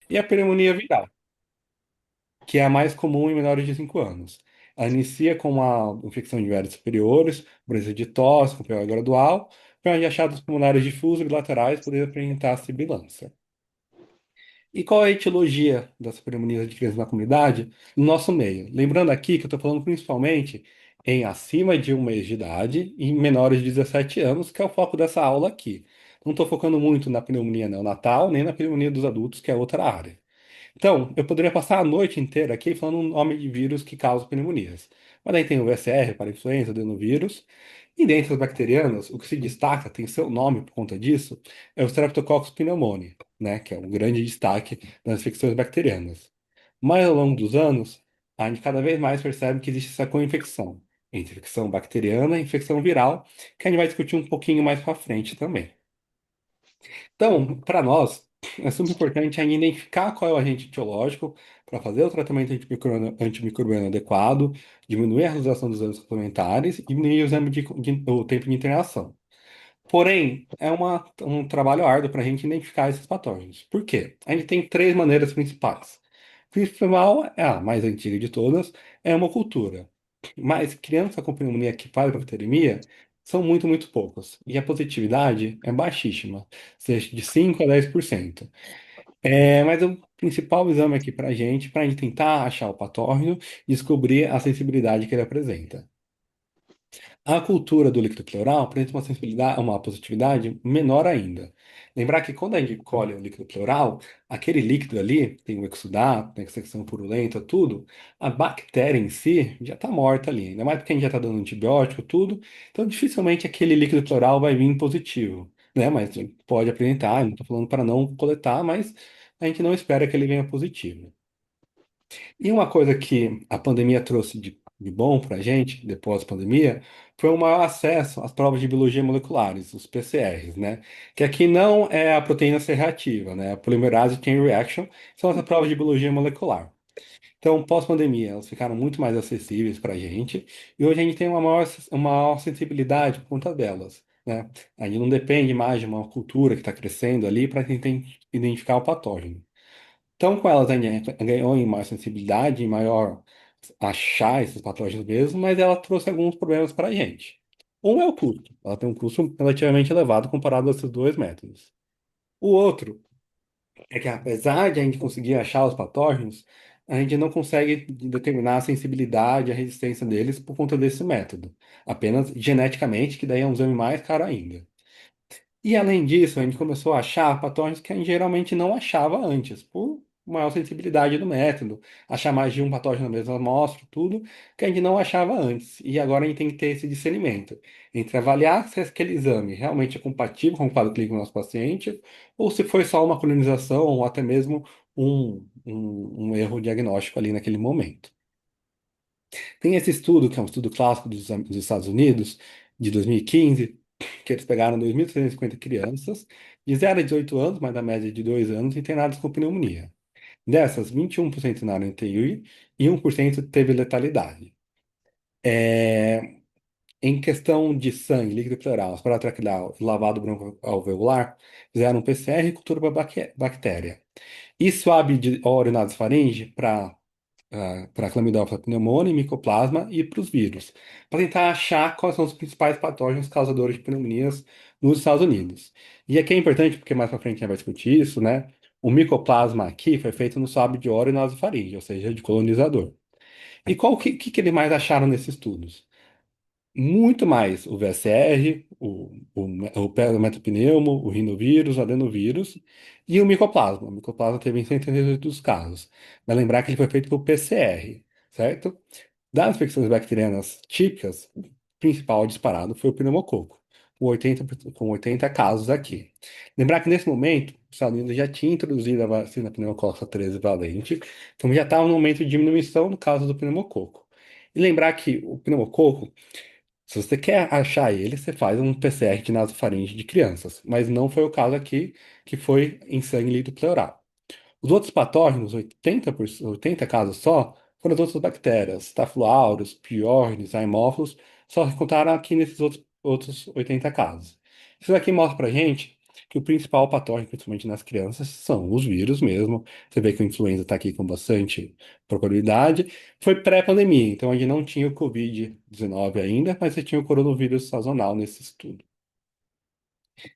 E a pneumonia viral, que é a mais comum em menores de 5 anos. Ela inicia com uma infecção de viários superiores, presença de tosse, com pior gradual, para de achados pulmonares difusos e bilaterais poder apresentar sibilância. E qual é a etiologia dessa pneumonia de crianças na comunidade no nosso meio? Lembrando aqui que eu estou falando principalmente em acima de 1 mês de idade e em menores de 17 anos, que é o foco dessa aula aqui. Não estou focando muito na pneumonia neonatal, nem na pneumonia dos adultos, que é outra área. Então, eu poderia passar a noite inteira aqui falando o nome de vírus que causam pneumonias. Mas aí tem o VSR, para influenza, adenovírus. E dentre as bacterianas, o que se destaca, tem seu nome por conta disso, é o Streptococcus pneumoniae, né, que é um grande destaque das infecções bacterianas. Mas ao longo dos anos, a gente cada vez mais percebe que existe essa co-infecção entre infecção bacteriana e infecção viral, que a gente vai discutir um pouquinho mais para frente também. Então, para nós, é super importante ainda identificar qual é o agente etiológico para fazer o tratamento antimicrobiano adequado, diminuir a realização dos exames suplementares e diminuir o tempo de internação. Porém, é um trabalho árduo para a gente identificar esses patógenos. Por quê? A gente tem três maneiras principais. A principal, é a mais antiga de todas, é uma cultura. Mas criança com pneumonia que faz bacteremia são muito, muito poucas. E a positividade é baixíssima, seja de 5 a 10%. Mas o principal exame aqui para a gente tentar achar o patógeno e descobrir a sensibilidade que ele apresenta. A cultura do líquido pleural apresenta uma sensibilidade, uma positividade menor ainda. Lembrar que quando a gente colhe o líquido pleural, aquele líquido ali, tem o exudato, tem a secção purulenta, tudo, a bactéria em si já está morta ali. Ainda mais porque a gente já está dando antibiótico, tudo. Então, dificilmente aquele líquido pleural vai vir positivo, né? Mas pode apresentar, não estou falando para não coletar, mas a gente não espera que ele venha positivo. E uma coisa que a pandemia trouxe de bom para a gente, depois da pandemia, foi o maior acesso às provas de biologia moleculares, os PCRs, né? Que aqui não é a proteína C reativa, né? A Polymerase Chain Reaction são as provas de biologia molecular. Então, pós-pandemia, elas ficaram muito mais acessíveis para a gente, e hoje a gente tem uma maior sensibilidade por conta delas, né? A gente não depende mais de uma cultura que está crescendo ali para tentar identificar o patógeno. Então, com elas, a gente ganhou em maior sensibilidade, em maior achar esses patógenos mesmo, mas ela trouxe alguns problemas para a gente. Um é o custo. Ela tem um custo relativamente elevado comparado a esses dois métodos. O outro é que, apesar de a gente conseguir achar os patógenos, a gente não consegue determinar a sensibilidade e a resistência deles por conta desse método. Apenas geneticamente, que daí é um exame mais caro ainda. E além disso, a gente começou a achar patógenos que a gente geralmente não achava antes, por maior sensibilidade do método, achar mais de um patógeno na mesma amostra, tudo que a gente não achava antes. E agora a gente tem que ter esse discernimento entre avaliar se aquele exame realmente é compatível com o quadro clínico do nosso paciente, ou se foi só uma colonização, ou até mesmo um erro diagnóstico ali naquele momento. Tem esse estudo, que é um estudo clássico dos Estados Unidos, de 2015, que eles pegaram 2.350 crianças de 0 a 18 anos, mas da média de 2 anos, internadas com pneumonia. Dessas, 21% internaram em TI e 1% teve letalidade. É, Em questão de sangue, líquido pleural, aspirado traqueal e lavado broncoalveolar, fizeram um PCR e cultura para bactéria. E swab de oronasofaringe para Clamidófila pneumoniae, micoplasma e para os vírus, para tentar achar quais são os principais patógenos causadores de pneumonias nos Estados Unidos. E aqui é importante, porque mais para frente a gente vai discutir isso, né? O micoplasma aqui foi feito no swab de oro e nasofaringe, ou seja, de colonizador. E que eles mais acharam nesses estudos? Muito mais o VSR, o metapneumo, o rinovírus, o adenovírus e o micoplasma. O micoplasma teve em 138 dos casos. Vai lembrar que ele foi feito pelo PCR, certo? Das infecções bacterianas típicas, o principal disparado foi o pneumococo, com 80 casos aqui. Lembrar que nesse momento, os Estados Unidos já tinha introduzido a vacina pneumococcus 13 valente, então já estava no momento de diminuição no caso do pneumococo. E lembrar que o pneumococo, se você quer achar ele, você faz um PCR de nasofaringe de crianças, mas não foi o caso aqui, que foi em sangue líquido pleural. Os outros patógenos, 80 casos só, foram as outras bactérias, Staphylococcus, piornis, haemophilus, só contaram aqui nesses outros 80 casos. Isso aqui mostra pra gente que o principal patógeno, principalmente nas crianças, são os vírus mesmo. Você vê que o influenza está aqui com bastante probabilidade. Foi pré-pandemia, então a gente não tinha o Covid-19 ainda, mas você tinha o coronavírus sazonal nesse estudo.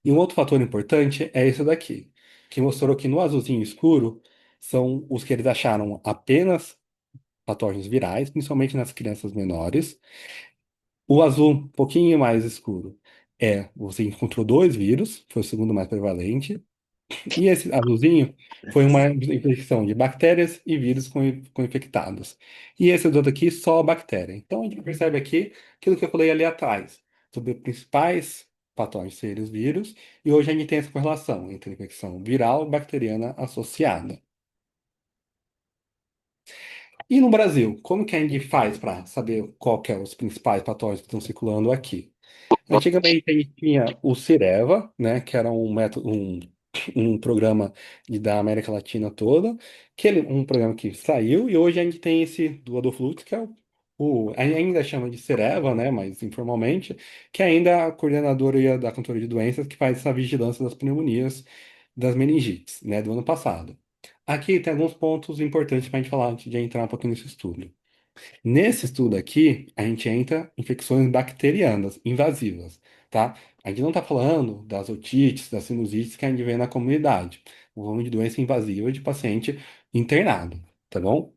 E um outro fator importante é esse daqui, que mostrou que no azulzinho escuro são os que eles acharam apenas patógenos virais, principalmente nas crianças menores. O azul, um pouquinho mais escuro, você encontrou dois vírus, foi o segundo mais prevalente. E esse azulzinho foi uma infecção de bactérias e vírus com infectados. E esse outro aqui, só a bactéria. Então a gente percebe aqui aquilo que eu falei ali atrás, sobre os principais patógenos serem os vírus, e hoje a gente tem essa correlação entre infecção viral e bacteriana associada. E no Brasil, como que a gente faz para saber qual que é os principais patógenos que estão circulando aqui? Antigamente a gente tinha o Cireva, né, que era um método, um programa da América Latina toda, um programa que saiu, e hoje a gente tem esse do Adolfo Lutz, que é a gente ainda chama de Cireva, né, mas informalmente, que é ainda a coordenadora da controle de doenças que faz essa vigilância das pneumonias, das meningites, né, do ano passado. Aqui tem alguns pontos importantes para a gente falar antes de entrar um pouquinho nesse estudo. Nesse estudo aqui, a gente entra infecções bacterianas invasivas, tá? A gente não está falando das otites, das sinusites que a gente vê na comunidade. O volume de doença invasiva de paciente internado, tá bom?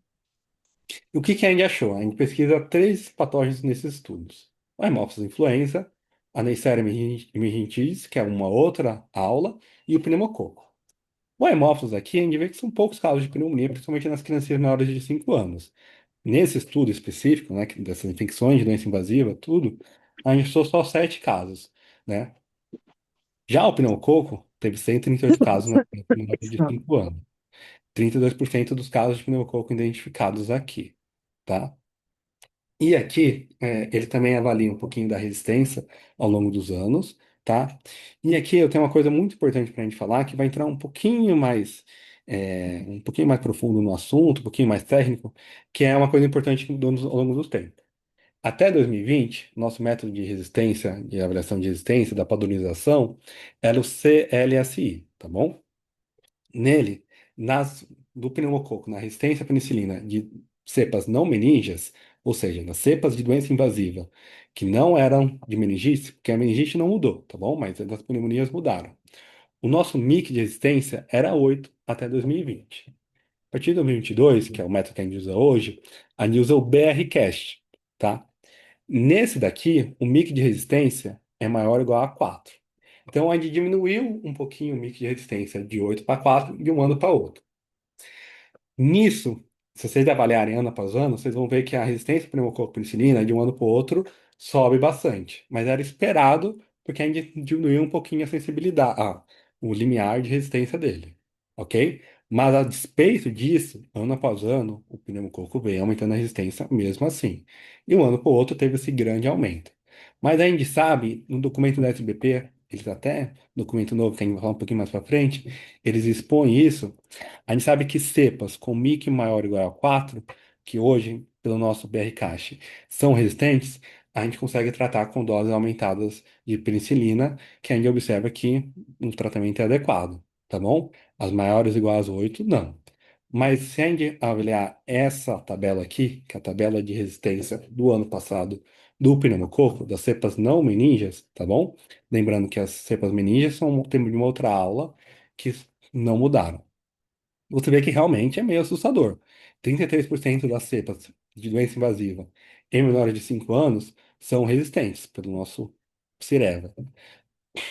E o que que a gente achou? A gente pesquisa três patógenos nesses estudos. O Haemophilus influenza, a Neisseria mihitis, que é uma outra aula, e o pneumococo. O Haemophilus aqui, a gente vê que são poucos casos de pneumonia, principalmente nas crianças menores de 5 anos. Nesse estudo específico, né, dessas infecções de doença invasiva, tudo, a gente achou só 7 casos, né? Já o pneumococo teve 138 casos na criança menor de 5 anos. 32% dos casos de pneumococo identificados aqui, tá? E aqui, ele também avalia um pouquinho da resistência ao longo dos anos, tá? E aqui eu tenho uma coisa muito importante para a gente falar, que vai entrar um pouquinho mais profundo no assunto, um pouquinho mais técnico, que é uma coisa importante ao longo do tempo. Até 2020, nosso método de resistência, de avaliação de resistência, da padronização, era o CLSI, tá bom? Nele, do pneumococo, na resistência à penicilina de cepas não meninges, ou seja, nas cepas de doença invasiva, que não eram de meningite, porque a meningite não mudou, tá bom? Mas as pneumonias mudaram. O nosso MIC de resistência era 8 até 2020. A partir de 2022, que é o método que a gente usa hoje, a gente usa o BRCAST, tá? Nesse daqui, o MIC de resistência é maior ou igual a 4. Então, a gente diminuiu um pouquinho o MIC de resistência de 8 para 4 de um ano para outro. Nisso, se vocês avaliarem ano após ano, vocês vão ver que a resistência à pneumococo-penicilina de um ano para o outro sobe bastante. Mas era esperado porque a gente diminuiu um pouquinho a sensibilidade, o limiar de resistência dele, ok? Mas a despeito disso, ano após ano, o pneumococo vem aumentando a resistência mesmo assim. E um ano para o outro teve esse grande aumento. Mas a gente sabe, no documento da SBP, eles até, documento novo que a gente vai falar um pouquinho mais para frente, eles expõem isso. A gente sabe que cepas com MIC maior ou igual a 4, que hoje, pelo nosso BR-Cache, são resistentes, a gente consegue tratar com doses aumentadas de penicilina, que a gente observa que o tratamento é adequado, tá bom? As maiores iguais a 8, não. Mas se a gente avaliar essa tabela aqui, que é a tabela de resistência do ano passado do pneumococo, das cepas não meninges, tá bom? Lembrando que as cepas meninges são um tema de uma outra aula que não mudaram. Você vê que realmente é meio assustador. 33% das cepas de doença invasiva em menores de 5 anos são resistentes pelo nosso Cireva.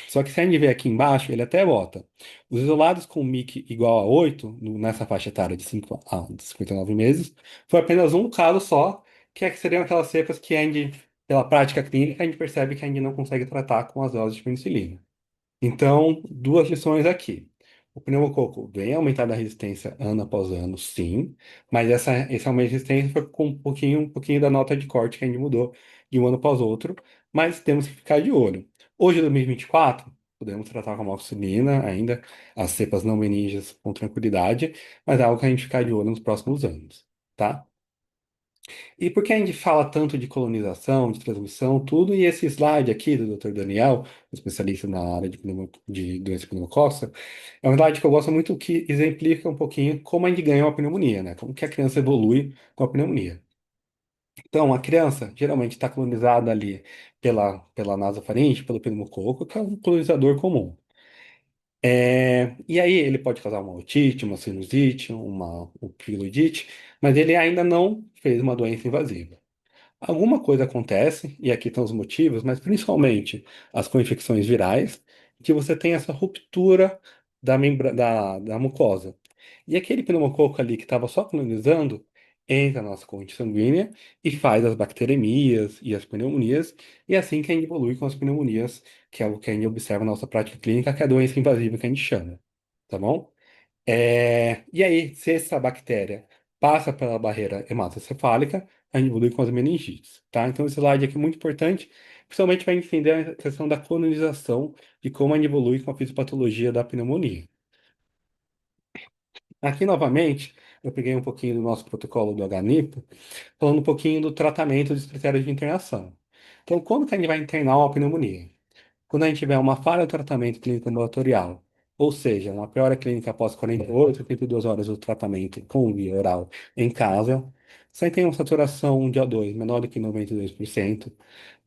Só que se a gente ver aqui embaixo, ele até bota. Os isolados com MIC igual a 8, nessa faixa etária de 5 a 59 meses, foi apenas um caso só, que seriam aquelas cepas que a gente, pela prática clínica, a gente percebe que a gente não consegue tratar com as doses de penicilina. Então, duas lições aqui. O pneumococo vem aumentando a resistência ano após ano, sim, mas esse aumento de resistência foi com um pouquinho da nota de corte que a gente mudou de um ano após outro, mas temos que ficar de olho. Hoje, em 2024, podemos tratar com amoxicilina ainda, as cepas não meninges com tranquilidade, mas é algo que a gente ficar de olho nos próximos anos, tá? E por que a gente fala tanto de colonização, de transmissão, tudo, e esse slide aqui do Dr. Daniel, especialista na área de doença pneumocócica, é um slide que eu gosto muito que exemplifica um pouquinho como a gente ganha uma pneumonia, né? Como que a criança evolui com a pneumonia. Então, a criança geralmente está colonizada ali pela nasofaringe, pelo pneumococo, que é um colonizador comum. E aí ele pode causar uma otite, uma sinusite, uma pilodite, mas ele ainda não fez uma doença invasiva. Alguma coisa acontece, e aqui estão os motivos, mas principalmente as co-infecções virais, que você tem essa ruptura da mucosa. E aquele pneumococo ali que estava só colonizando, entra na nossa corrente sanguínea e faz as bacteremias e as pneumonias, e é assim que a gente evolui com as pneumonias, que é o que a gente observa na nossa prática clínica, que é a doença invasiva que a gente chama, tá bom? E aí, se essa bactéria passa pela barreira hematocefálica, a gente evolui com as meningites, tá? Então, esse slide aqui é muito importante, principalmente para entender a questão da colonização e como a gente evolui com a fisiopatologia da pneumonia. Aqui, novamente, eu peguei um pouquinho do nosso protocolo do HNIP, falando um pouquinho do tratamento dos critérios de internação. Então, quando que a gente vai internar uma pneumonia? Quando a gente tiver uma falha no tratamento clínico ambulatorial, ou seja, uma piora clínica após 48, 72 horas do tratamento com via oral em casa, se tem uma saturação de O2 menor do que 92%,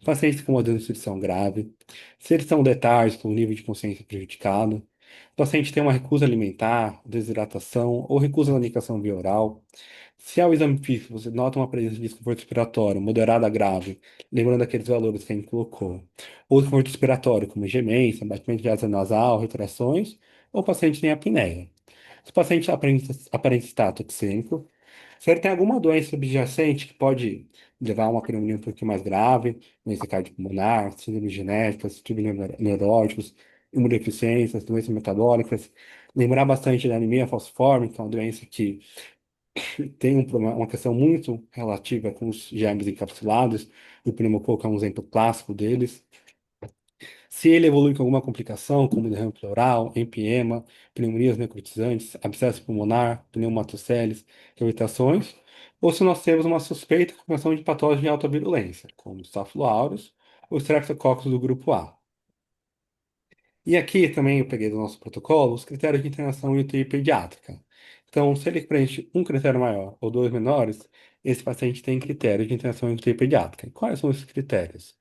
pacientes com uma desnutrição grave, se eles são letárgicos, com nível de consciência prejudicado, o paciente tem uma recusa alimentar, desidratação ou recusa na medicação via oral, se ao exame físico você nota uma presença de desconforto respiratório moderado a grave, lembrando aqueles valores que a gente colocou, ou desconforto respiratório, como gemência, batimento de asa nasal, retrações, ou o paciente tem apneia. Se o paciente aparenta estar toxêmico, se ele tem alguma doença subjacente que pode levar a uma pneumonia um pouquinho mais grave, doença cardiopulmonar, síndrome genética, síndromes neurológicos, imunodeficiências, doenças metabólicas, lembrar bastante da anemia falciforme, que é uma doença que tem uma questão muito relativa com os germes encapsulados, e o pneumococo é um exemplo clássico deles. Se ele evolui com alguma complicação, como derrame pleural, empiema, pneumonias necrotizantes, abscesso pulmonar, pneumatoceles, irritações, ou se nós temos uma suspeita de formação de patógenos de alta virulência, como Staphylococcus aureus ou Streptococcus do grupo A. E aqui também eu peguei do nosso protocolo os critérios de internação em UTI pediátrica. Então, se ele preenche um critério maior ou dois menores, esse paciente tem critério de internação em UTI pediátrica. E quais são esses critérios?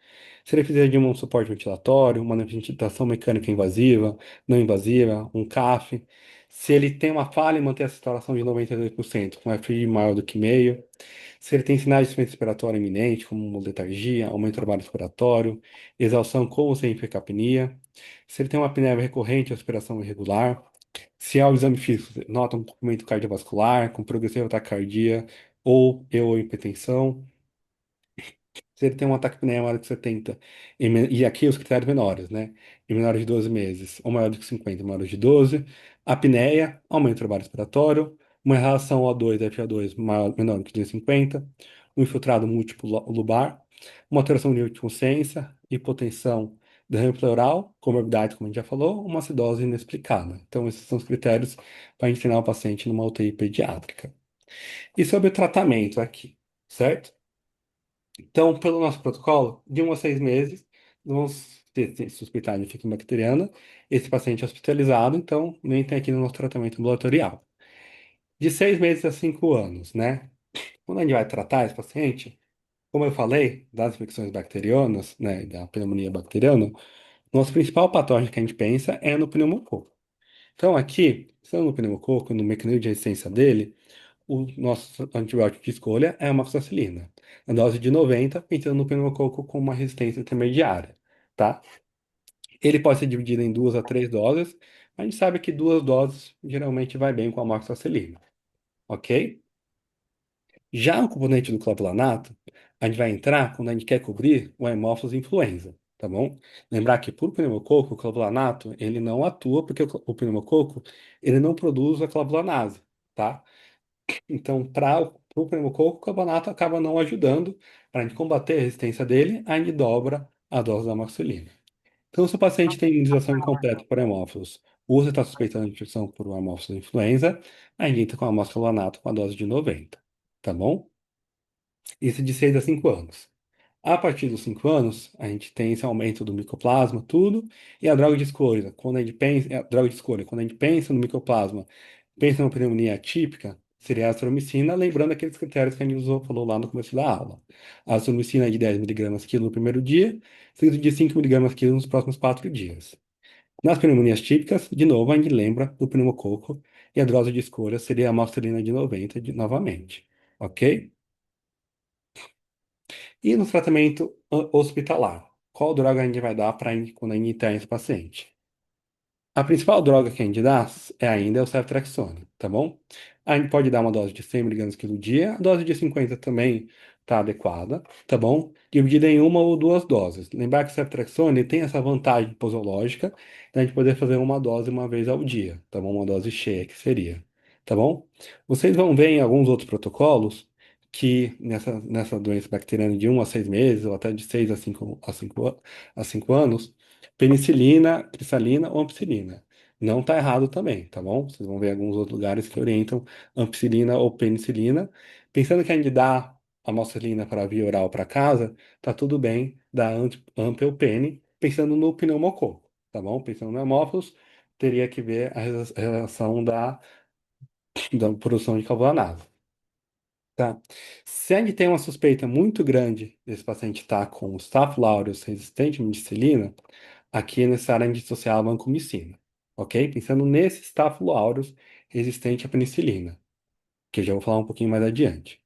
Se ele precisa de um suporte ventilatório, uma ventilação mecânica invasiva, não invasiva, um CAF. Se ele tem uma falha em manter a saturação de 92%, com FI maior do que meio. Se ele tem sinais de insuficiência respiratória iminente, como letargia, aumento do trabalho respiratório, exaustão com ou sem hipercapnia. Se ele tem uma apneia recorrente, respiração irregular. Se ao exame físico nota um comprimento cardiovascular, com progressiva taquicardia ou hipertensão. Se ele tem um ataque pneumático maior que 70, e aqui os critérios menores, né? Em menores de 12 meses, ou maior do que 50, maior de 12, apneia, aumento do trabalho respiratório, uma relação O2 FA2 menor do que 250, um infiltrado múltiplo lobar, uma alteração do nível de consciência, hipotensão, derrame pleural, comorbidade, como a gente já falou, uma acidose inexplicada. Então, esses são os critérios para a gente treinar o paciente numa UTI pediátrica. E sobre o tratamento aqui, certo? Então, pelo nosso protocolo, de 1 a 6 meses, vamos ter suspeitar de infecção bacteriana. Esse paciente é hospitalizado, então nem tem aqui no nosso tratamento ambulatorial. De 6 meses a 5 anos, né? Quando a gente vai tratar esse paciente, como eu falei, das infecções bacterianas, né, da pneumonia bacteriana, nosso principal patógeno que a gente pensa é no pneumococo. Então, aqui, sendo no pneumococo, no mecanismo de resistência dele, o nosso antibiótico de escolha é a amoxicilina. A dose de 90, pensando no pneumococo com uma resistência intermediária, tá? Ele pode ser dividido em 2 a 3 doses. A gente sabe que 2 doses geralmente vai bem com a amoxicilina, ok? Já o componente do clavulanato, a gente vai entrar quando a gente quer cobrir o Haemophilus influenza, tá bom? Lembrar que por pneumococo, o clavulanato, ele não atua porque o pneumococo, ele não produz a clavulanase, tá? Então, para o pneumococo, o carbonato acaba não ajudando. Para a gente combater a resistência dele, a gente dobra a dose da amoxicilina. Então, se o paciente tem imunização incompleta por hemófilos, ou você está suspeitando de infecção por uma hemófilos influenza, a gente entra com a amoscilanato com a dose de 90, tá bom? Isso de 6 a 5 anos. A partir dos 5 anos, a gente tem esse aumento do micoplasma, tudo, e a droga de escolha. Quando a gente pensa, a droga de escolha, quando a gente pensa no micoplasma, pensa numa pneumonia atípica, seria a azitromicina, lembrando aqueles critérios que a gente usou, falou lá no começo da aula. A azitromicina de 10 miligramas quilo no primeiro dia, seguido de 5 miligramas quilo nos próximos 4 dias. Nas pneumonias típicas, de novo, a gente lembra do pneumococo, e a dose de escolha seria a amoxicilina de 90 novamente. Ok? E no tratamento hospitalar, qual droga a gente vai dar para quando a gente interna esse paciente? A principal droga que a gente dá ainda é o ceftriaxone, tá bom? A gente pode dar uma dose de 100 miligramas quilo dia, a dose de 50 também tá adequada, tá bom? Dividida em uma ou duas doses. Lembrar que o ceftriaxone tem essa vantagem posológica da gente poder fazer uma dose uma vez ao dia, tá bom? Uma dose cheia que seria, tá bom? Vocês vão ver em alguns outros protocolos que nessa doença bacteriana de 1 a 6 meses, ou até de 6 a 5 anos, penicilina, cristalina ou ampicilina. Não está errado também, tá bom? Vocês vão ver alguns outros lugares que orientam ampicilina ou penicilina. Pensando que a gente dá amoxicilina para via oral para casa, tá tudo bem, dá ampelpene, pensando no pneumococo, tá bom? Pensando no hemófilos, teria que ver a relação da produção de carbonato. Tá. Se a gente tem uma suspeita muito grande desse paciente estar com Staph aureus resistente à meticilina, aqui é necessário a gente dissociar a vancomicina, ok? Pensando nesse Staph aureus resistente à penicilina, que eu já vou falar um pouquinho mais adiante.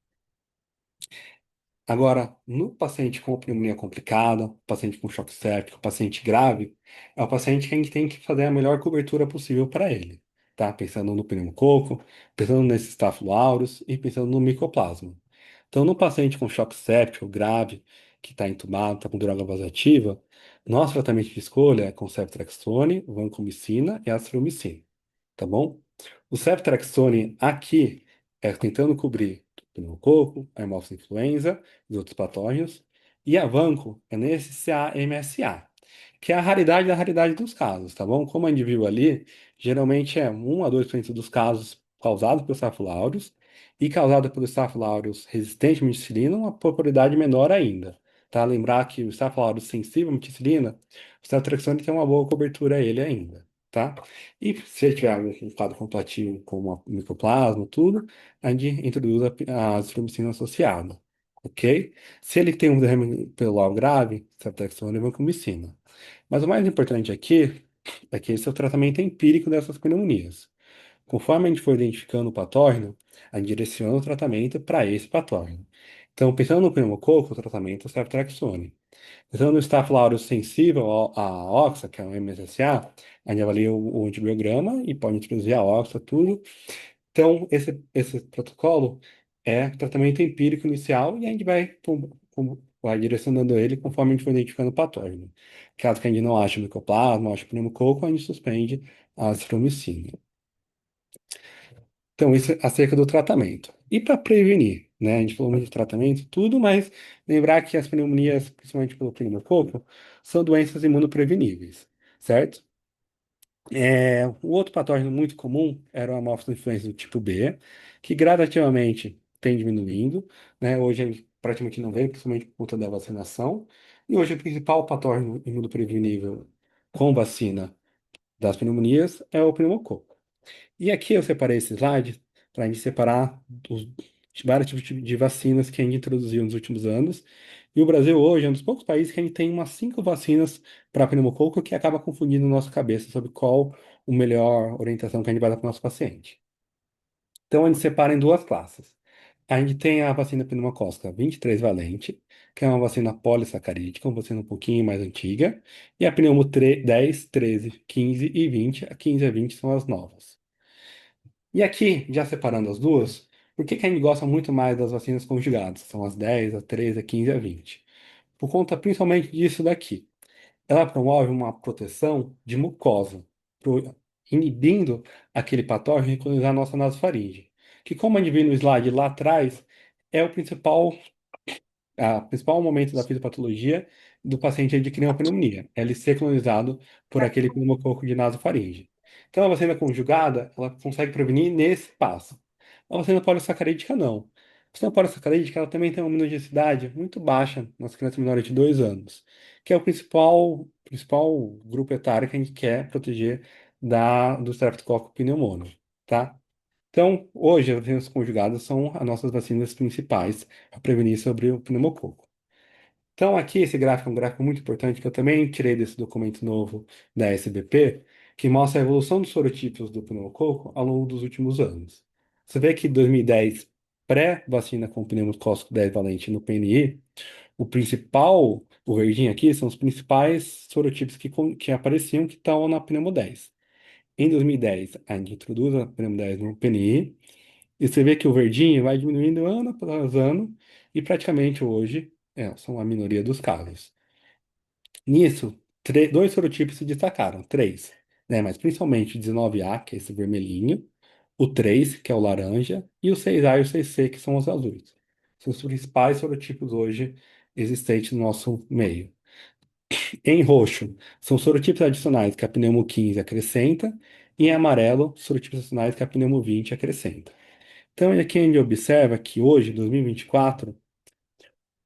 Agora, no paciente com pneumonia complicada, paciente com choque séptico, paciente grave, é o paciente que a gente tem que fazer a melhor cobertura possível para ele, tá? Pensando no pneumococo, pensando nesse Staph aureus e pensando no micoplasma. Então, no paciente com choque séptico grave, que está entubado, está com droga vasoativa, nosso tratamento de escolha é com ceftriaxone, vancomicina e azithromicina, tá bom? O ceftriaxone aqui é tentando cobrir o pneumococo, a hemófilis influenza, os outros patógenos, e a vanco é nesse CA-MSA, que é a raridade da raridade dos casos, tá bom? Como a gente viu ali, geralmente é 1 a 2% dos casos causados por Staph aureus, e causado pelo Staph aureus resistente à meticilina, uma probabilidade menor ainda. Tá? Lembrar que o Staph aureus sensível à meticilina, o ceftriaxone tem uma boa cobertura a ele ainda. Tá? E se ele tiver um quadro completivo com uma micoplasma, tudo, a gente introduz a azitromicina associada, ok? Se ele tem um derrame pleural grave, ceftriaxone e vancomicina. Mas o mais importante aqui é que esse é o tratamento empírico dessas pneumonias. Conforme a gente for identificando o patógeno, a gente direciona o tratamento para esse patógeno. Então, pensando no pneumococo, o tratamento é ceftriaxone. Pensando no Staph aureus sensível à oxa, que é um MSSA, a gente avalia o antibiograma e pode introduzir a oxa, tudo. Então, esse protocolo é tratamento empírico inicial e a gente vai direcionando ele conforme a gente for identificando o patógeno. Caso que a gente não ache micoplasma, ache pneumococo, a gente suspende a azitromicina. Então, isso é acerca do tratamento. E para prevenir, né? A gente falou muito de tratamento, tudo, mas lembrar que as pneumonias, principalmente pelo pneumococo, são doenças imunopreveníveis, certo? O outro patógeno muito comum era o Haemophilus influenza do tipo B, que gradativamente tem diminuindo, né? Hoje a gente praticamente não vê, principalmente por conta da vacinação. E hoje o principal patógeno imunoprevenível com vacina das pneumonias é o pneumococo. E aqui eu separei esse slide para a gente separar os vários tipos de vacinas que a gente introduziu nos últimos anos. E o Brasil hoje é um dos poucos países que a gente tem umas 5 vacinas para pneumococo que acaba confundindo nossa cabeça sobre qual a melhor orientação que a gente vai dar para o nosso paciente. Então a gente separa em duas classes. A gente tem a vacina pneumocócica 23 valente, que é uma vacina polissacarídica, uma vacina um pouquinho mais antiga, e a pneumo 10, 13, 15 e 20. A 15 e a 20 são as novas. E aqui, já separando as duas, por que que a gente gosta muito mais das vacinas conjugadas? São as 10, a 13, a 15 e a 20. Por conta principalmente disso daqui. Ela promove uma proteção de mucosa, inibindo aquele patógeno de colonizar a nossa nasofaringe. Que, como a gente viu no slide lá atrás, é o principal momento da fisiopatologia do paciente adquirir uma pneumonia, é ele ser colonizado por aquele pneumococo de nasofaringe. Então, a vacina conjugada, ela consegue prevenir nesse passo. A vacina polissacarídica, não. A polisacarídea, ela também tem uma imunogenicidade muito baixa nas crianças menores de 2 anos, que é o principal grupo etário que a gente quer proteger do Streptococcus pneumoniae, tá? Então, hoje, as vacinas conjugadas são as nossas vacinas principais para prevenir sobre o pneumococo. Então, aqui, esse gráfico é um gráfico muito importante que eu também tirei desse documento novo da SBP, que mostra a evolução dos sorotipos do pneumococo ao longo dos últimos anos. Você vê que em 2010, pré-vacina com pneumocócico 10 valente no PNI, o verdinho aqui, são os principais sorotipos que apareciam que estão na pneumo 10. Em 2010, a gente introduz a pneumo 10 no PNI, e você vê que o verdinho vai diminuindo ano após ano, e praticamente hoje são a minoria dos casos. Nisso, dois sorotipos se destacaram, três, né? Mas principalmente o 19A, que é esse vermelhinho, o 3, que é o laranja, e o 6A e o 6C, que são os azuis. São os principais sorotipos hoje existentes no nosso meio. Em roxo, são sorotipos adicionais que a pneumo 15 acrescenta, e em amarelo, sorotipos adicionais que a pneumo 20 acrescenta. Então, aqui a gente observa que hoje, 2024,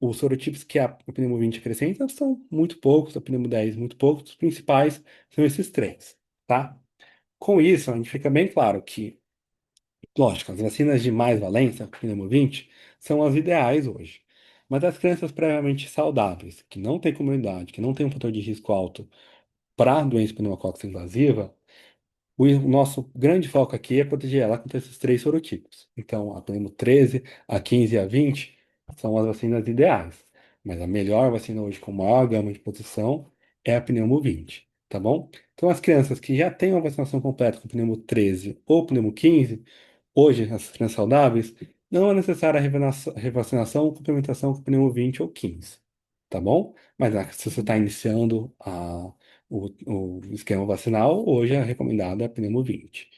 os sorotipos que a pneumo 20 acrescenta são muito poucos, a pneumo 10 muito poucos, os principais são esses três, tá? Com isso, a gente fica bem claro que, lógico, as vacinas de mais valência, pneumo 20, são as ideais hoje. Mas as crianças previamente saudáveis, que não têm comunidade, que não têm um fator de risco alto para doença pneumocócica invasiva, o nosso grande foco aqui é proteger ela contra esses três sorotipos. Então, a pneumo 13, a 15 e a 20 são as vacinas ideais. Mas a melhor vacina hoje com maior gama de proteção é a pneumo 20, tá bom? Então, as crianças que já têm uma vacinação completa com pneumo 13 ou pneumo 15, hoje, as crianças saudáveis, não é necessária a revacinação ou complementação com pneumo 20 ou 15, tá bom? Mas se você está iniciando o esquema vacinal, hoje é recomendado a pneumo 20.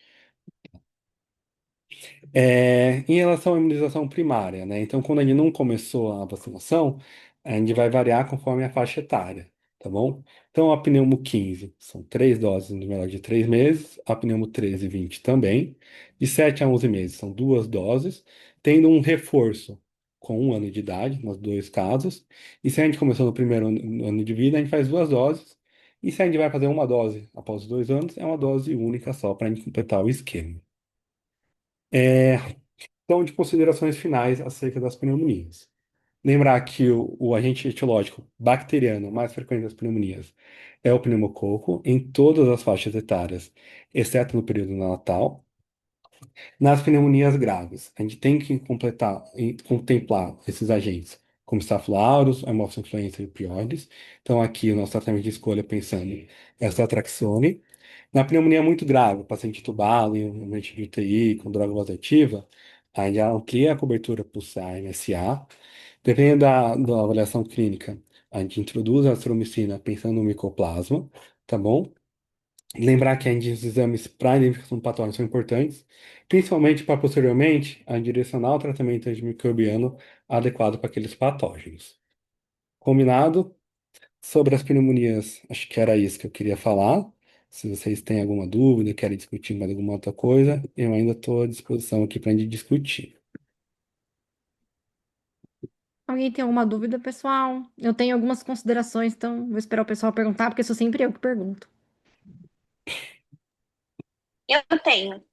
Em relação à imunização primária, né? Então, quando a gente não começou a vacinação, a gente vai variar conforme a faixa etária, tá bom? Então, a pneumo 15 são 3 doses no menor de 3 meses, a pneumo 13 e 20 também. De 7 a 11 meses são 2 doses, tendo um reforço com 1 ano de idade, nos dois casos. E se a gente começou no primeiro ano de vida, a gente faz 2 doses. E se a gente vai fazer uma dose após os 2 anos, é uma dose única só para a gente completar o esquema. É, então, de considerações finais acerca das pneumonias. Lembrar que o agente etiológico bacteriano mais frequente das pneumonias é o pneumococo em todas as faixas etárias, exceto no período neonatal. Nas pneumonias graves, a gente tem que contemplar esses agentes, como Staphylococcus aureus, Haemophilus influenza e piores. Então, aqui o nosso tratamento de escolha pensando é a Traxone. Na pneumonia muito grave, paciente entubado em um ambiente de UTI com droga vasoativa, a gente amplia a cobertura pulsar MSA. Dependendo da avaliação clínica, a gente introduz a azitromicina pensando no micoplasma, tá bom? Lembrar que os exames para identificação do patógeno são importantes, principalmente para posteriormente a direcionar o tratamento antimicrobiano adequado para aqueles patógenos. Combinado? Sobre as pneumonias, acho que era isso que eu queria falar. Se vocês têm alguma dúvida, querem discutir mais alguma outra coisa, eu ainda estou à disposição aqui para a gente discutir. Alguém tem alguma dúvida, pessoal? Eu tenho algumas considerações, então vou esperar o pessoal perguntar, porque sou sempre eu que pergunto. Eu tenho.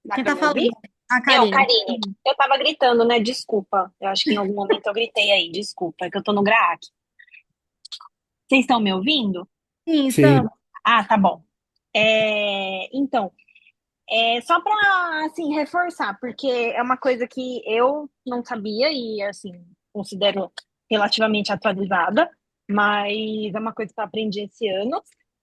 Dá Quem pra tá me ouvir? falando? A Eu, Karine. Karine. Eu tava gritando, né? Desculpa. Eu acho que em algum momento eu gritei aí. Desculpa, é que eu tô no GRAAC. Vocês estão me ouvindo? Sim, Sim. estamos. Ah, tá bom. Então, só para assim reforçar, porque é uma coisa que eu não sabia e assim considero relativamente atualizada, mas é uma coisa que eu aprendi esse ano.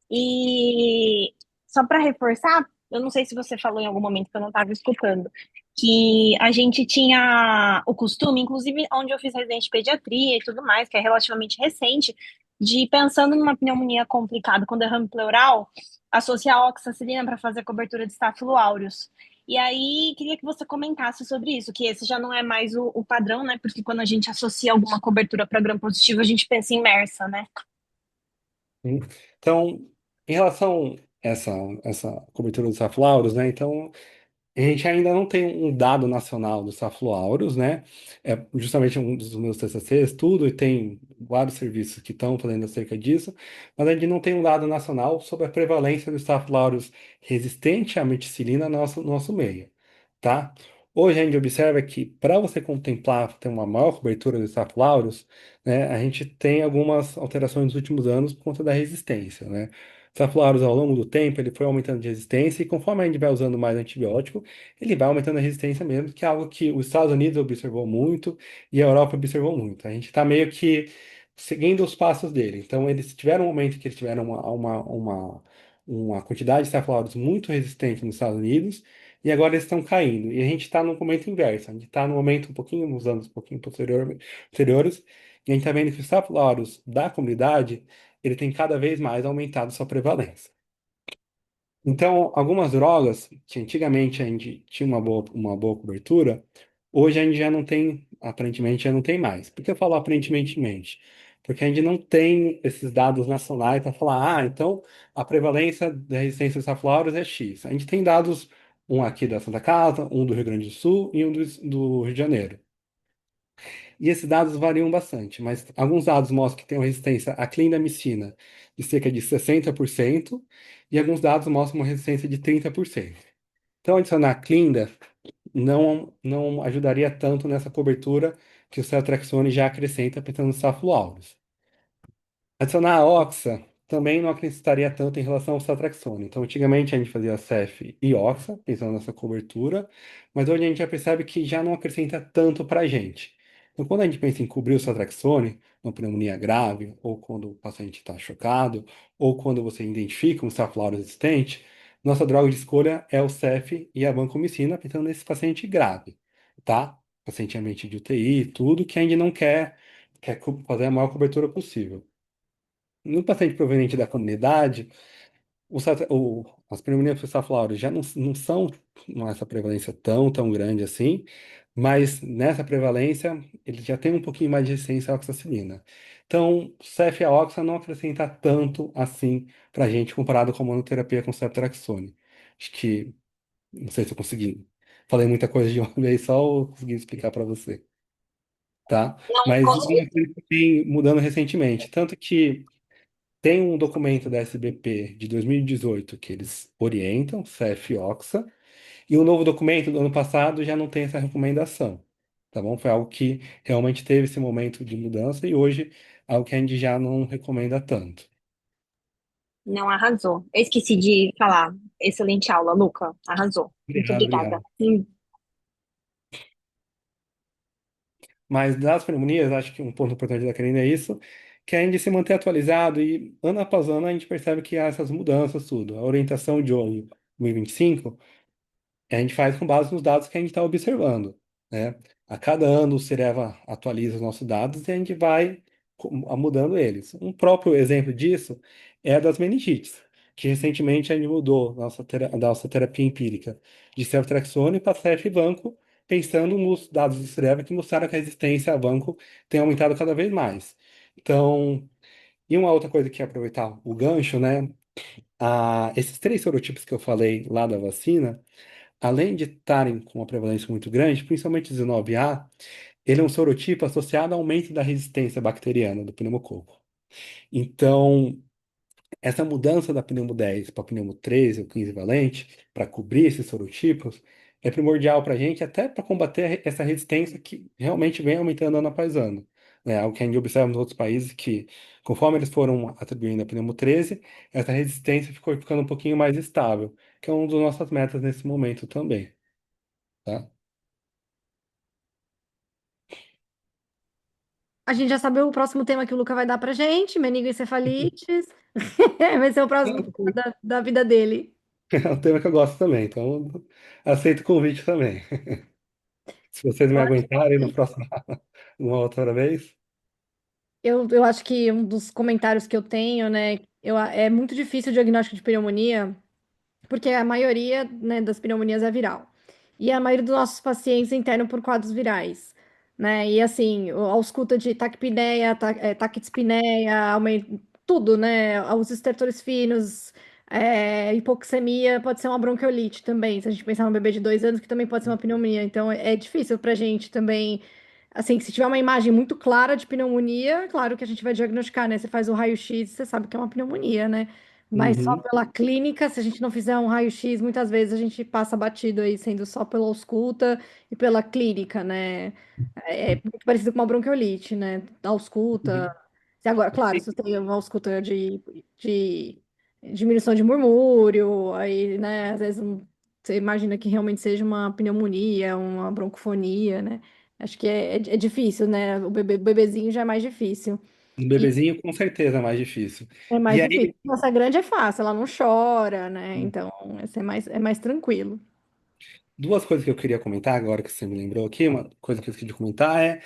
E só para reforçar, eu não sei se você falou em algum momento que eu não estava escutando, que a gente tinha o costume, inclusive onde eu fiz residência de pediatria e tudo mais, que é relativamente recente, de pensando numa pneumonia complicada com derrame pleural associar a oxacilina para fazer a cobertura de Staphylo aureus. E aí, queria que você comentasse sobre isso, que esse já não é mais o padrão, né? Porque quando a gente associa alguma cobertura para gram positivo, a gente pensa em MERSA, né? Sim. Então, em relação a essa cobertura dos aflauros, né? Então, A gente ainda não tem um dado nacional do Staphylo aureus, né? É justamente um dos meus TCCs, tudo, e tem vários serviços que estão falando acerca disso, mas a gente não tem um dado nacional sobre a prevalência do Staphylo aureus resistente à meticilina no nosso meio, tá? Hoje a gente observa que para você contemplar ter uma maior cobertura do Staphylo aureus, né, a gente tem algumas alterações nos últimos anos por conta da resistência, né? Staphylo ao longo do tempo, ele foi aumentando de resistência e conforme a gente vai usando mais antibiótico, ele vai aumentando a resistência mesmo, que é algo que os Estados Unidos observou muito e a Europa observou muito. A gente está meio que seguindo os passos dele. Então, eles tiveram um momento que eles tiveram uma quantidade de Staphylococcus muito resistente nos Estados Unidos e agora eles estão caindo. E a gente está no momento inverso. A gente está no momento um pouquinho, nos anos um pouquinho posteriores, e a gente está vendo que os Staphylococcus da comunidade ele tem cada vez mais aumentado sua prevalência. Então, algumas drogas que antigamente a gente tinha uma boa cobertura, hoje a gente já não tem, aparentemente já não tem mais. Por que eu falo aparentemente? Porque a gente não tem esses dados nacionais para falar, então a prevalência da resistência aos staphylococcus é X. A gente tem dados, um aqui da Santa Casa, um do Rio Grande do Sul e um do Rio de Janeiro. E esses dados variam bastante, mas alguns dados mostram que tem uma resistência à clindamicina de cerca de 60% e alguns dados mostram uma resistência de 30%. Então, adicionar clinda não ajudaria tanto nessa cobertura que o celetraxone já acrescenta pensando no Staphylo aureus. Adicionar a Oxa também não acrescentaria tanto em relação ao Satraxone. Então, antigamente a gente fazia CEF e Oxa, pensando nessa cobertura, mas hoje a gente já percebe que já não acrescenta tanto para a gente. Então, quando a gente pensa em cobrir o Satraxone, uma pneumonia grave, ou quando o paciente está chocado, ou quando você identifica um staphylococcus resistente, nossa droga de escolha é o CEF e a vancomicina, pensando nesse paciente grave, tá? Paciente em ambiente de UTI, tudo que a gente não quer fazer a maior cobertura possível. No paciente proveniente da comunidade, as pneumonias falciparas já não são essa prevalência tão grande assim, mas nessa prevalência ele já tem um pouquinho mais de resistência à oxacilina. Então, CFA-oxa não acrescenta tanto assim para a gente comparado com a monoterapia com ceftriaxone. Acho que, não sei se eu consegui. Falei muita coisa de uma vez só ou consegui explicar para você, tá? Não, Mas com isso é uma coisa que vem mudando recentemente. Tanto que tem um documento da SBP de 2018 que eles orientam, CF-OXA, e o novo documento do ano passado já não tem essa recomendação, tá bom? Foi algo que realmente teve esse momento de mudança e hoje é algo que a gente já não recomenda tanto. Não arrasou. Eu esqueci de falar. Excelente aula, Luca. Arrasou. Muito Obrigado, obrigada. obrigado. Mas das pneumonias, acho que um ponto importante da Karina é isso, que é a gente se manter atualizado e ano após ano a gente percebe que há essas mudanças, tudo. A orientação de hoje, 2025, a gente faz com base nos dados que a gente está observando, né? A cada ano o Cereva atualiza os nossos dados e a gente vai mudando eles. Um próprio exemplo disso é a das meningites, que recentemente a gente mudou nossa terapia empírica de ceftriaxone para ceftriaxone, pensando nos dados do Cereva que mostraram que a resistência a vanco tem aumentado cada vez mais. Então, e uma outra coisa que é aproveitar o gancho, né? Esses três sorotipos que eu falei lá da vacina, além de estarem com uma prevalência muito grande, principalmente o 19A, ele é um sorotipo associado ao aumento da resistência bacteriana do pneumococo. Então, essa mudança da pneumo 10 para pneumo 13 ou 15 valente, para cobrir esses sorotipos, é primordial para a gente, até para combater essa resistência que realmente vem aumentando ano após ano. É algo que a gente observa nos outros países que, conforme eles foram atribuindo a pneumo 13, essa resistência ficou ficando um pouquinho mais estável, que é uma das nossas metas nesse momento também, tá? A gente já sabe o próximo tema que o Luca vai dar pra gente, meningoencefalites. Vai ser o próximo tema da vida dele. É um tema que eu gosto também, então aceito o convite também. Se vocês me aguentarem no próximo, uma outra vez. Eu acho que um dos comentários que eu tenho, né, é muito difícil o diagnóstico de pneumonia, porque a maioria, né, das pneumonias é viral. E a maioria dos nossos pacientes internam por quadros virais, né? E assim, a ausculta de taquipneia, taquidispneia, tudo, né? Os estertores finos, Hipoxemia pode ser uma bronquiolite também, se a gente pensar num bebê de 2 anos, que também pode ser uma pneumonia. Então, é difícil pra gente também. Assim, se tiver uma imagem muito clara de pneumonia, claro que a gente vai diagnosticar, né? Você faz o raio-x, você sabe que é uma pneumonia, né? Mas só Uhum, pela clínica, se a gente não fizer um raio-x, muitas vezes a gente passa batido aí, sendo só pela ausculta e pela clínica, né? É muito parecido com uma bronquiolite, né? A ausculta. uhum. Se agora, claro, se você tem uma ausculta de diminuição de murmúrio, aí, né? Às vezes você imagina que realmente seja uma pneumonia, uma broncofonia, né? Acho que é difícil, né? O bebezinho já é mais difícil. Um E bebezinho com certeza é mais difícil. é E mais difícil. aí, Nossa grande é fácil, ela não chora, né? Então, esse é mais tranquilo. duas coisas que eu queria comentar agora que você me lembrou aqui, uma coisa que eu esqueci de comentar é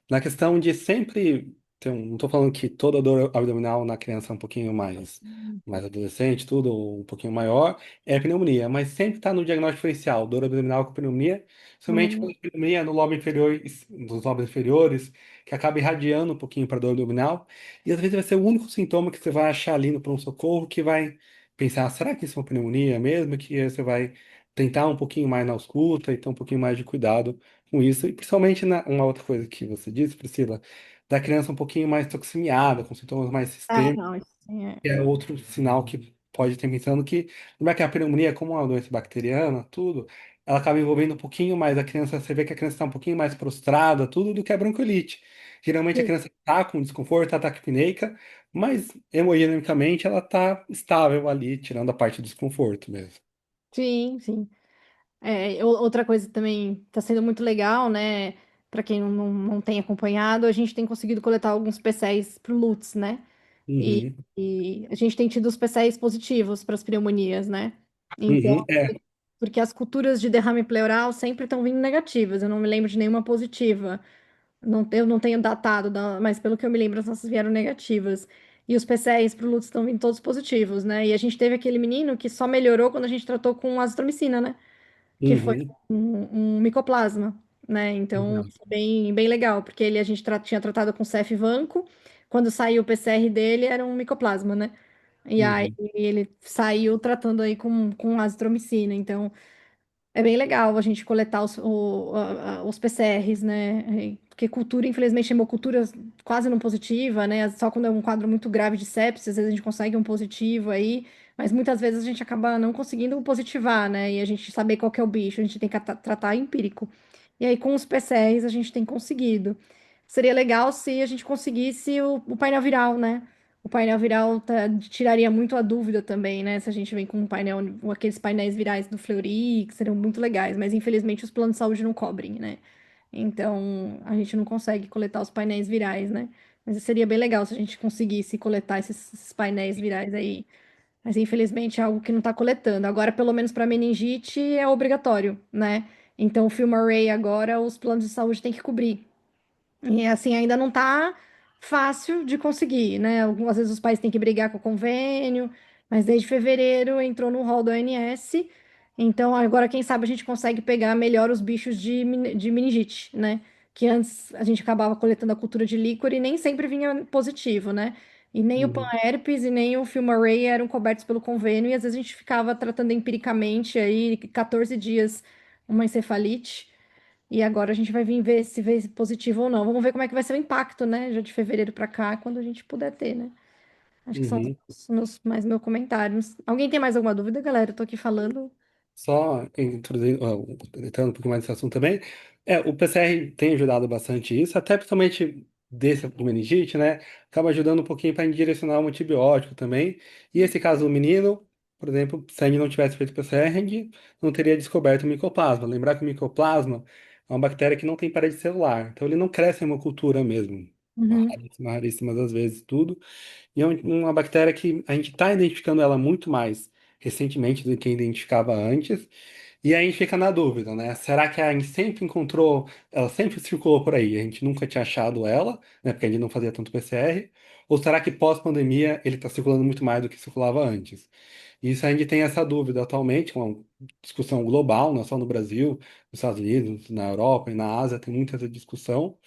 na questão de sempre ter não estou falando que toda dor abdominal na criança é um pouquinho mais adolescente, tudo, ou um pouquinho maior, é pneumonia, mas sempre está no diagnóstico diferencial, dor abdominal com pneumonia, somente Hum, com pneumonia no lobo inferior, dos lobos inferiores, que acaba irradiando um pouquinho para a dor abdominal, e às vezes vai ser o único sintoma que você vai achar ali no pronto-socorro que vai pensar, será que isso é uma pneumonia mesmo? Que aí você vai tentar um pouquinho mais na ausculta e ter um pouquinho mais de cuidado com isso. E principalmente uma outra coisa que você disse, Priscila, da criança um pouquinho mais toxemiada, com sintomas mais sistêmicos, não, isso sim é. que é outro sinal que pode estar pensando que, não é que a pneumonia, como é uma doença bacteriana, tudo, ela acaba envolvendo um pouquinho mais a criança, você vê que a criança está um pouquinho mais prostrada, tudo, do que a bronquiolite. Geralmente a criança está com desconforto, está taquipneica, mas hemodinamicamente ela está estável ali, tirando a parte do desconforto mesmo. Sim, sim. Outra coisa também está sendo muito legal, né? Para quem não tem acompanhado, a gente tem conseguido coletar alguns PCs para o Lutz, né? E, Uhum. e a gente tem tido os PCs positivos para as pneumonias, né? Então, Uhum, é. porque as culturas de derrame pleural sempre estão vindo negativas, eu não me lembro de nenhuma positiva. Não, eu não tenho datado, mas pelo que eu me lembro, as nossas vieram negativas. E os PCs para o Lutz estão vindo todos positivos, né? E a gente teve aquele menino que só melhorou quando a gente tratou com azitromicina, né? Que foi Uhum, um micoplasma, né? Então, exato. foi bem, bem legal, porque ele a gente tinha tratado com Cef-Vanco, quando saiu o PCR dele era um micoplasma, né? E aí Uhum, ele saiu tratando aí com azitromicina. Então, é bem legal a gente coletar os PCRs, né? Porque cultura, infelizmente, hemocultura quase não positiva, né? Só quando é um quadro muito grave de sepsis, às vezes a gente consegue um positivo aí, mas muitas vezes a gente acaba não conseguindo positivar, né? E a gente saber qual que é o bicho, a gente tem que tratar empírico. E aí, com os PCRs, a gente tem conseguido. Seria legal se a gente conseguisse o painel viral, né? O painel viral tiraria muito a dúvida também, né? Se a gente vem com um painel, com aqueles painéis virais do Fleury, que seriam muito legais, mas infelizmente os planos de saúde não cobrem, né? Então a gente não consegue coletar os painéis virais, né? Mas seria bem legal se a gente conseguisse coletar esses painéis virais aí. Mas infelizmente é algo que não está coletando. Agora, pelo menos para meningite, é obrigatório, né? Então o FilmArray agora os planos de saúde têm que cobrir. E assim, ainda não tá fácil de conseguir, né? Algumas vezes os pais têm que brigar com o convênio, mas desde fevereiro entrou no rol do ONS. Então, agora, quem sabe, a gente consegue pegar melhor os bichos de meningite, né? Que antes a gente acabava coletando a cultura de líquor e nem sempre vinha positivo, né? E nem o uhum, Panherpes e nem o Filmarray eram cobertos pelo convênio, e às vezes a gente ficava tratando empiricamente aí 14 dias uma encefalite. E agora a gente vai vir ver se vê positivo ou não. Vamos ver como é que vai ser o impacto, né? Já de fevereiro para cá, quando a gente puder ter, né? Acho que são uhum. mais meus comentários. Alguém tem mais alguma dúvida, galera? Eu tô aqui falando. Só introduzindo, entrando um pouquinho mais nesse assunto também, o PCR tem ajudado bastante isso, até principalmente desse do meningite, né? Acaba ajudando um pouquinho para direcionar um antibiótico também. E esse caso do menino, por exemplo, se a gente não tivesse feito PCR, a gente não teria descoberto o micoplasma. Lembrar que o micoplasma é uma bactéria que não tem parede celular, então ele não cresce em uma cultura mesmo. Uhum, Raríssimas das vezes, tudo. E é uma bactéria que a gente está identificando ela muito mais recentemente do que identificava antes. E aí a gente fica na dúvida, né? Será que a gente sempre encontrou, ela sempre circulou por aí, a gente nunca tinha achado ela, né? Porque a gente não fazia tanto PCR. Ou será que pós-pandemia ele está circulando muito mais do que circulava antes? Isso a gente tem essa dúvida atualmente, uma discussão global, não só no Brasil, nos Estados Unidos, na Europa e na Ásia, tem muita essa discussão.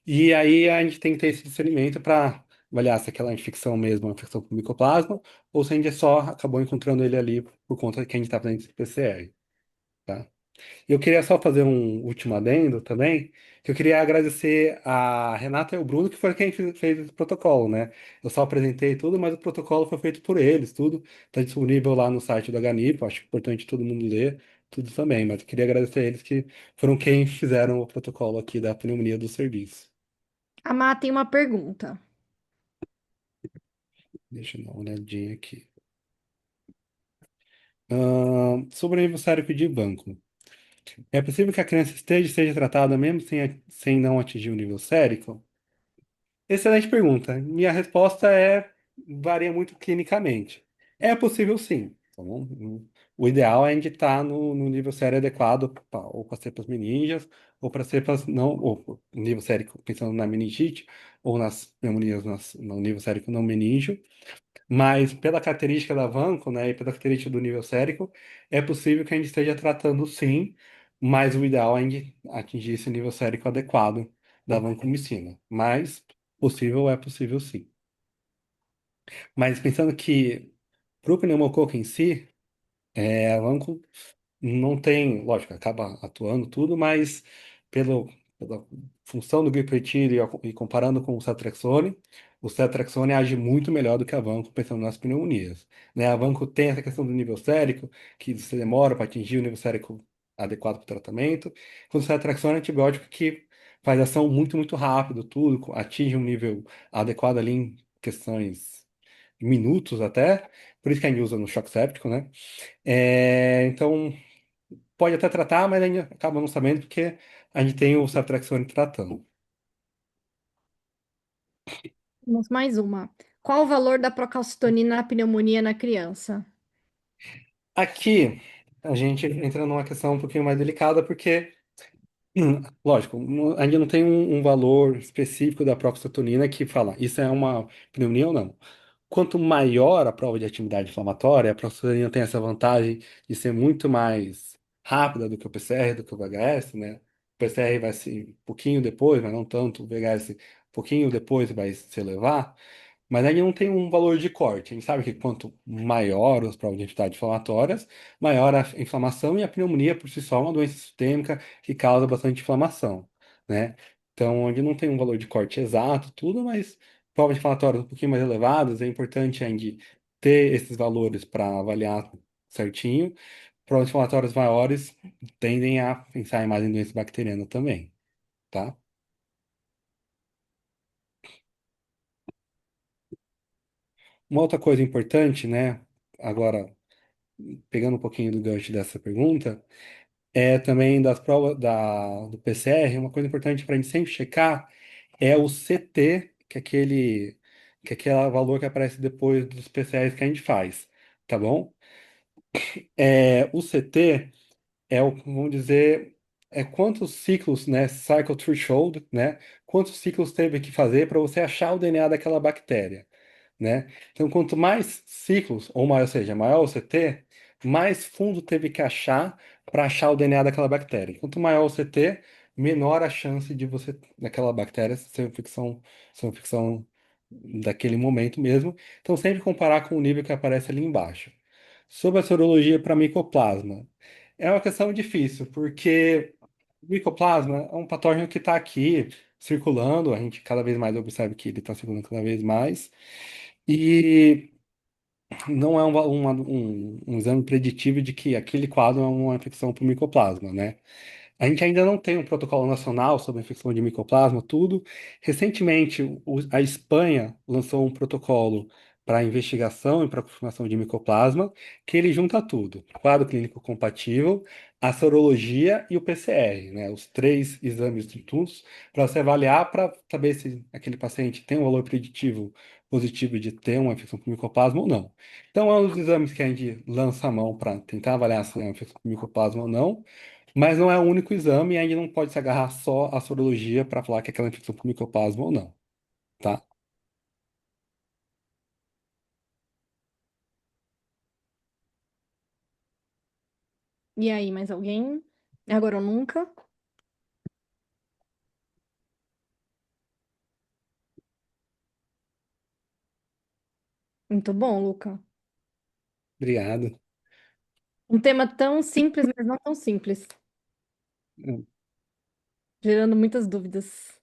E aí a gente tem que ter esse discernimento para avaliar se aquela infecção mesmo é uma infecção por micoplasma, ou se a gente só acabou encontrando ele ali por conta que a gente está fazendo esse PCR, tá? Eu queria só fazer um último adendo também, que eu queria agradecer a Renata e o Bruno, que foi quem fez esse protocolo, né? Eu só apresentei tudo, mas o protocolo foi feito por eles, tudo. Está disponível lá no site da Ganipo, acho importante todo mundo ler, tudo também. Mas eu queria agradecer a eles que foram quem fizeram o protocolo aqui da pneumonia do serviço. A Má tem uma pergunta. Deixa eu dar uma olhadinha aqui. Sobre o nível sérico de banco. É possível que a criança seja tratada mesmo sem não atingir o nível sérico? Excelente pergunta. Minha resposta varia muito clinicamente. É possível sim. Então, o ideal é a gente estar no nível sério adequado ou para cepas meninges, ou para cepas não, ou nível sério pensando na meningite, ou nas pneumonias no nível sério não meníngeo. Mas pela característica da vanco, né, e pela característica do nível sérico, é possível que a gente esteja tratando sim, mas o ideal é a gente atingir esse nível sérico adequado da vancomicina. Mas é possível sim. Mas pensando que para o pneumococo em si, a vanco não tem, lógico, acaba atuando tudo, mas pela função do glipetídeo e comparando com o ceftriaxone age muito melhor do que a vanco, pensando nas pneumonias, né? A vanco tem essa questão do nível sérico, que você demora para atingir o nível sérico adequado para o tratamento, quando o ceftriaxone é antibiótico que faz ação muito, muito rápido, tudo, atinge um nível adequado ali em questões de minutos até, por isso que a gente usa no choque séptico, né? Então, pode até tratar, mas ainda acaba não sabendo porque a gente tem o ceftriaxone tratando. Temos mais uma. Qual o valor da procalcitonina na pneumonia na criança? Aqui, a gente entra numa questão um pouquinho mais delicada, porque, lógico, ainda não tem um valor específico da procalcitonina que fala isso é uma pneumonia ou não. Quanto maior a prova de atividade inflamatória, a procalcitonina tem essa vantagem de ser muito mais rápida do que o PCR, do que o VHS, né? O PCR vai ser um pouquinho depois, mas não tanto. O VHS, um pouquinho depois vai se elevar. Mas aí não tem um valor de corte. A gente sabe que quanto maior as provas de atividade inflamatórias, maior a inflamação e a pneumonia por si só é uma doença sistêmica que causa bastante inflamação, né? Então, onde não tem um valor de corte exato, tudo, mas provas inflamatórias um pouquinho mais elevadas, é importante a gente ter esses valores para avaliar certinho. Provas inflamatórias maiores tendem a pensar mais em doença bacteriana também, tá? Uma outra coisa importante, né? Agora, pegando um pouquinho do gancho dessa pergunta, é também das provas do PCR, uma coisa importante para a gente sempre checar é o CT, que é aquele valor que aparece depois dos PCRs que a gente faz, tá bom? O CT vamos dizer, quantos ciclos, né, cycle threshold, né, quantos ciclos teve que fazer para você achar o DNA daquela bactéria, né? Então, quanto mais ciclos, ou maior, ou seja, maior o CT, mais fundo teve que achar para achar o DNA daquela bactéria. Quanto maior o CT, menor a chance de você, daquela bactéria, ser uma infecção daquele momento mesmo. Então, sempre comparar com o nível que aparece ali embaixo. Sobre a sorologia para micoplasma. É uma questão difícil, porque o micoplasma é um patógeno que está aqui circulando, a gente cada vez mais observa que ele está circulando cada vez mais, e não é um exame preditivo de que aquele quadro é uma infecção por micoplasma, né? A gente ainda não tem um protocolo nacional sobre a infecção de micoplasma, tudo. Recentemente, a Espanha lançou um protocolo para investigação e para confirmação de micoplasma, que ele junta tudo: quadro clínico compatível, a sorologia e o PCR, né? Os três exames juntos para você avaliar para saber se aquele paciente tem um valor preditivo positivo de ter uma infecção por micoplasma ou não. Então, é um dos exames que a gente lança a mão para tentar avaliar se é uma infecção por micoplasma ou não. Mas não é o único exame e ainda não pode se agarrar só à sorologia para falar que aquela infecção por micoplasma ou não, tá? E aí, mais alguém? Agora ou nunca? Muito bom, Luca. Obrigado. Um tema tão simples, mas não tão simples, gerando muitas dúvidas.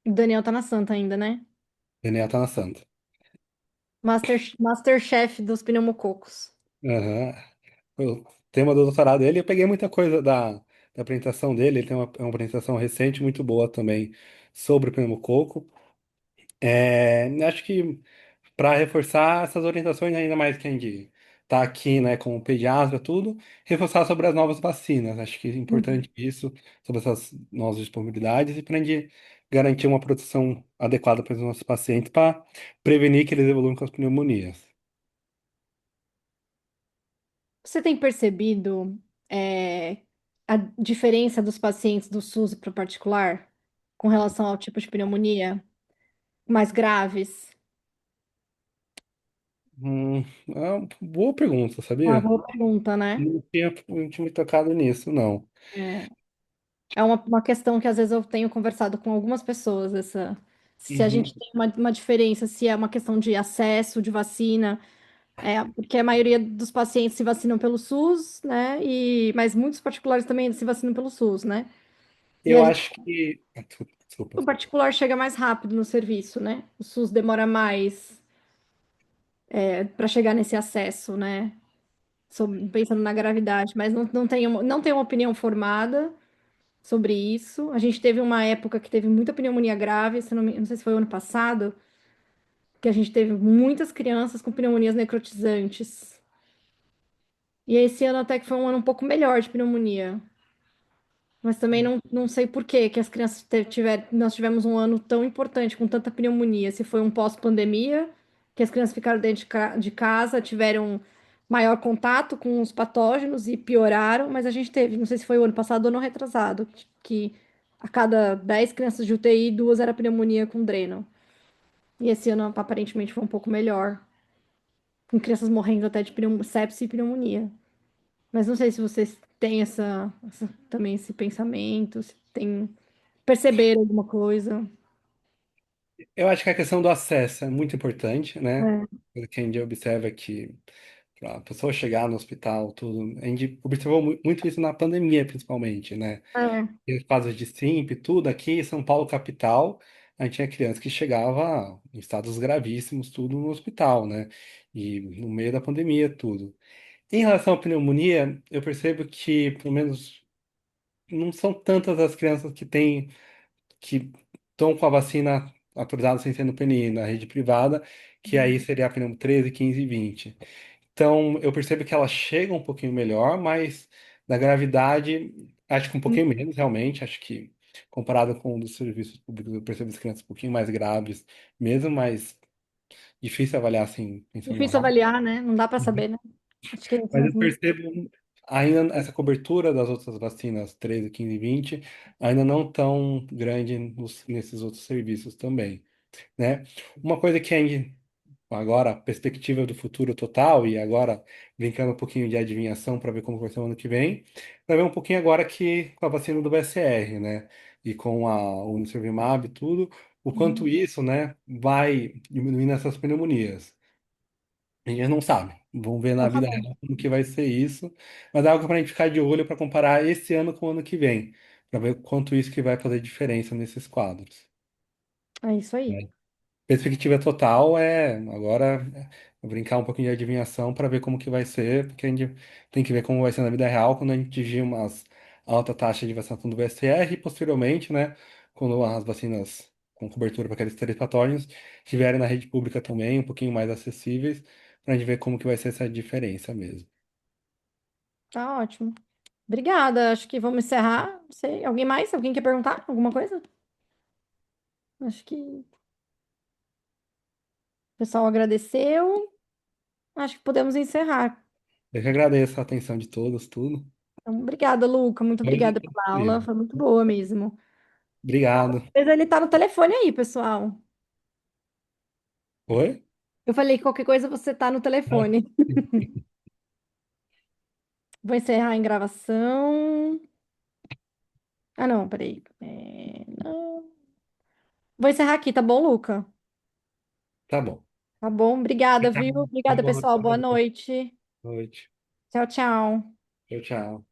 O Daniel tá na santa ainda, né? Daniel tá na Santa. Masterchef dos pneumococos. Aham. O tema do doutorado dele, eu peguei muita coisa da apresentação dele. Ele tem uma apresentação recente muito boa também sobre o pneumococo. Acho que para reforçar essas orientações, ainda mais que a gente está aqui, né, como pediatra, tudo, reforçar sobre as novas vacinas. Acho que é Uhum. importante isso, sobre essas novas disponibilidades e para a gente garantir uma proteção adequada para os nossos pacientes para prevenir que eles evoluam com as pneumonias. Você tem percebido, a diferença dos pacientes do SUS para o particular com relação ao tipo de pneumonia mais graves? É uma boa pergunta, Uma sabia? boa pergunta, né? Não tinha me tocado nisso, não. É, é uma questão que às vezes eu tenho conversado com algumas pessoas, se a Uhum. gente tem uma diferença, se é uma questão de acesso, de vacina, porque a maioria dos pacientes se vacinam pelo SUS, né? Mas muitos particulares também se vacinam pelo SUS, né? E Eu a gente, acho que. Desculpa. o particular chega mais rápido no serviço, né? O SUS demora mais para chegar nesse acesso, né? Pensando na gravidade, mas não tenho uma opinião formada sobre isso. A gente teve uma época que teve muita pneumonia grave, se não, não sei se foi o ano passado, que a gente teve muitas crianças com pneumonias necrotizantes. E esse ano até que foi um ano um pouco melhor de pneumonia. Mas também não sei por que as crianças nós tivemos um ano tão importante com tanta pneumonia. Se foi um pós-pandemia, que as crianças ficaram dentro de casa, tiveram maior contato com os patógenos e pioraram, mas a gente teve, não sei se foi o ano passado ou ano retrasado, que a cada 10 crianças de UTI, duas era pneumonia com dreno. E esse ano aparentemente foi um pouco melhor, com crianças morrendo até de sepse e pneumonia. Mas não sei se vocês têm também esse pensamento, se tem perceber alguma coisa. Eu acho que a questão do acesso é muito importante, né? É, Coisa que a gente observa que para a pessoa chegar no hospital, tudo, a gente observou muito isso na pandemia, principalmente, né? é, E os casos de SIMP, tudo aqui em São Paulo, capital, a gente tinha criança que chegava em estados gravíssimos, tudo no hospital, né? E no meio da pandemia, tudo. Em relação à pneumonia, eu percebo que, pelo menos, não são tantas as crianças que estão com a vacina autorizada sem ser no PNI, na rede privada, que aí seria a pneumo 13, 15 e 20. Então, eu percebo que elas chegam um pouquinho melhor, mas da gravidade, acho que um pouquinho menos, realmente. Acho que, comparado com o dos serviços públicos, eu percebo as crianças um pouquinho mais graves mesmo, mas difícil avaliar assim, pensando difícil rápido. avaliar, né? Não dá para saber, né? Acho que a gente Mas eu percebo ainda essa cobertura das outras vacinas 13, 15 e 20 ainda não tão grande nesses outros serviços também, né? Uma coisa que a gente agora, perspectiva do futuro total, e agora brincando um pouquinho de adivinhação para ver como vai ser o ano que vem, para ver um pouquinho agora que com a vacina do BCR, né? E com a Unisumab e tudo, o quanto Uhum. isso, né, vai diminuindo essas pneumonias. A gente não sabe. Vamos ver na Não vida sabemos. real como que vai ser isso. Mas é algo para a gente ficar de olho para comparar esse ano com o ano que vem, para ver o quanto isso que vai fazer diferença nesses quadros. É isso aí. Né? Perspectiva total é agora brincar um pouquinho de adivinhação para ver como que vai ser, porque a gente tem que ver como vai ser na vida real quando a gente atingir umas alta taxa de vacinação do VSR e posteriormente, né, quando as vacinas com cobertura para aqueles três patógenos estiverem na rede pública também, um pouquinho mais acessíveis, para a gente ver como que vai ser essa diferença mesmo. Tá ótimo. Obrigada. Acho que vamos encerrar. Não sei. Alguém mais? Alguém quer perguntar alguma coisa? Acho que o pessoal agradeceu. Acho que podemos encerrar. Eu que agradeço a atenção de todos, tudo. Então, obrigada, Luca. Muito obrigada pela aula. Foi muito boa mesmo. Obrigado. Mas ele tá no telefone aí, pessoal. Oi? Eu falei que qualquer coisa você tá no Ah, telefone. Vou encerrar em gravação. Ah, não, peraí. Não. Vou encerrar aqui, tá bom, Luca? Tá bom. Tá bom, obrigada, Fica viu? uma Obrigada, boa pessoal. Boa tarde. noite. Noite. Tchau, tchau. Tchau, tchau.